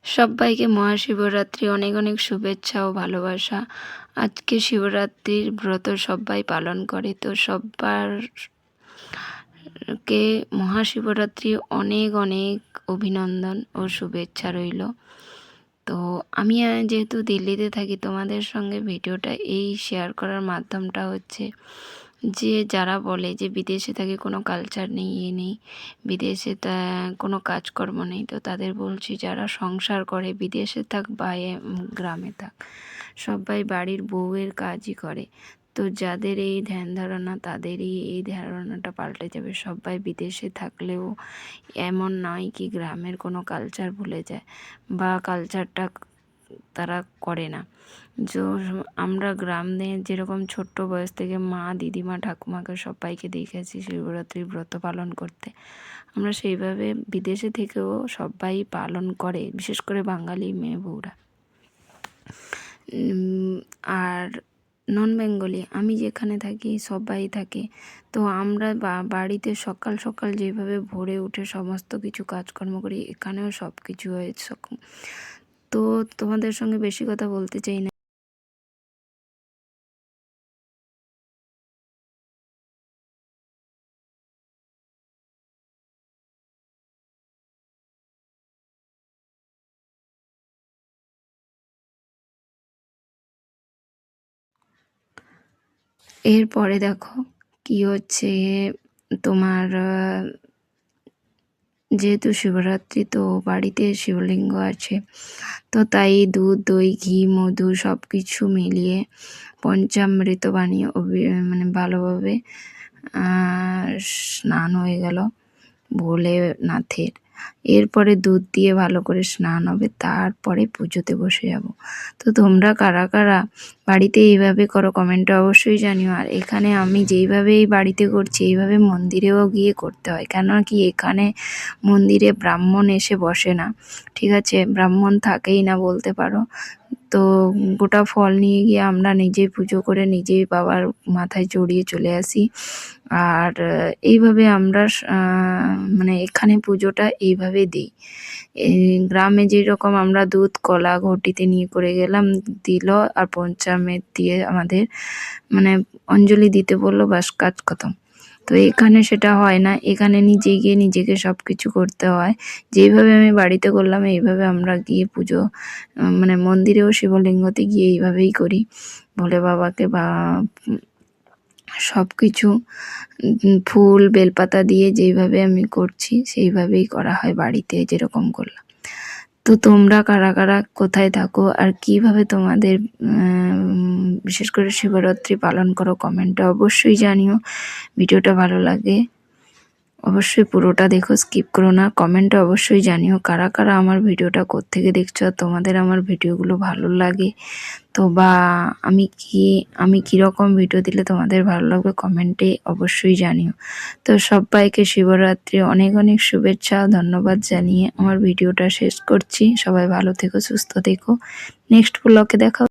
সব্বাইকে মহাশিবরাত্রি অনেক অনেক শুভেচ্ছা ও ভালোবাসা। আজকে শিবরাত্রির ব্রত সব্বাই পালন করে, তো সব্বারকে মহাশিবরাত্রি অনেক অনেক অভিনন্দন ও শুভেচ্ছা রইল। তো আমি যেহেতু দিল্লিতে থাকি, তোমাদের সঙ্গে ভিডিওটা এই শেয়ার করার মাধ্যমটা হচ্ছে যে যারা বলে যে বিদেশে থাকে কোনো কালচার নেই, নেই, বিদেশে কোনো কাজকর্ম নেই, তো তাদের বলছি যারা সংসার করে বিদেশে থাক বা গ্রামে থাক, সবাই বাড়ির বউয়ের কাজই করে। তো যাদের এই ধ্যান ধারণা তাদেরই এই ধারণাটা পাল্টে যাবে। সবাই বিদেশে থাকলেও এমন নয় কি গ্রামের কোনো কালচার ভুলে যায় বা কালচারটা তারা করে না। আমরা গ্রামে যেরকম ছোট্ট বয়স থেকে মা, দিদিমা, ঠাকুমাকে সবাইকে দেখেছি শিবরাত্রির ব্রত পালন করতে, আমরা সেইভাবে বিদেশে থেকেও সবাই পালন করে, বিশেষ করে বাঙালি মেয়ে বউরা। আর নন বেঙ্গলি আমি যেখানে থাকি সবাই থাকে। তো আমরা বাড়িতে সকাল সকাল যেভাবে ভোরে উঠে সমস্ত কিছু কাজকর্ম করি, এখানেও সব কিছু হয়েছে। তো তোমাদের সঙ্গে বেশি কথা বলতে চাই না। এরপরে দেখো কি হচ্ছে, তোমার যেহেতু শিবরাত্রি, তো বাড়িতে শিবলিঙ্গ আছে, তো তাই দুধ, দই, ঘি, মধু সব কিছু মিলিয়ে পঞ্চামৃত বানিয়ে মানে ভালোভাবে স্নান হয়ে গেল ভোলেনাথের। এরপরে দুধ দিয়ে ভালো করে স্নান হবে, তারপরে পুজোতে বসে যাব। তো তোমরা কারা কারা বাড়িতে এইভাবে করো কমেন্টে অবশ্যই জানিও। আর এখানে আমি যেইভাবে এই বাড়িতে করছি এইভাবে মন্দিরেও গিয়ে করতে হয়, কেন কি এখানে মন্দিরে ব্রাহ্মণ এসে বসে না, ঠিক আছে, ব্রাহ্মণ থাকেই না বলতে পারো। তো গোটা ফল নিয়ে গিয়ে আমরা নিজেই পুজো করে নিজেই বাবার মাথায় চড়িয়ে চলে আসি। আর এইভাবে আমরা মানে এখানে পুজোটা এইভাবে দিই। গ্রামে যেরকম আমরা দুধ, কলা ঘটিতে নিয়ে করে গেলাম, দিল, আর পঞ্চামৃত দিয়ে আমাদের মানে অঞ্জলি দিতে বললো, বাস কাজ খতম। তো এখানে সেটা হয় না, এখানে নিজে গিয়ে নিজেকে সব কিছু করতে হয়। যেইভাবে আমি বাড়িতে করলাম এইভাবে আমরা গিয়ে পুজো মানে মন্দিরেও শিবলিঙ্গতে গিয়ে এইভাবেই করি ভোলে বাবাকে, বা সব কিছু ফুল বেলপাতা দিয়ে যেইভাবে আমি করছি সেইভাবেই করা হয় বাড়িতে যেরকম করলাম। তো তোমরা কারা কারা কোথায় থাকো আর কিভাবে তোমাদের বিশেষ করে শিবরাত্রি পালন করো কমেন্টে অবশ্যই জানিও। ভিডিওটা ভালো লাগে অবশ্যই পুরোটা দেখো, স্কিপ করো না। কমেন্টে অবশ্যই জানিও কারা কারা আমার ভিডিওটা কোত্থেকে দেখছো, তোমাদের আমার ভিডিওগুলো ভালো লাগে তো, বা আমি কীরকম ভিডিও দিলে তোমাদের ভালো লাগবে কমেন্টে অবশ্যই জানিও। তো সবাইকে শিবরাত্রি অনেক অনেক শুভেচ্ছা ও ধন্যবাদ জানিয়ে আমার ভিডিওটা শেষ করছি। সবাই ভালো থেকো, সুস্থ থেকো। নেক্সট ব্লগে দেখা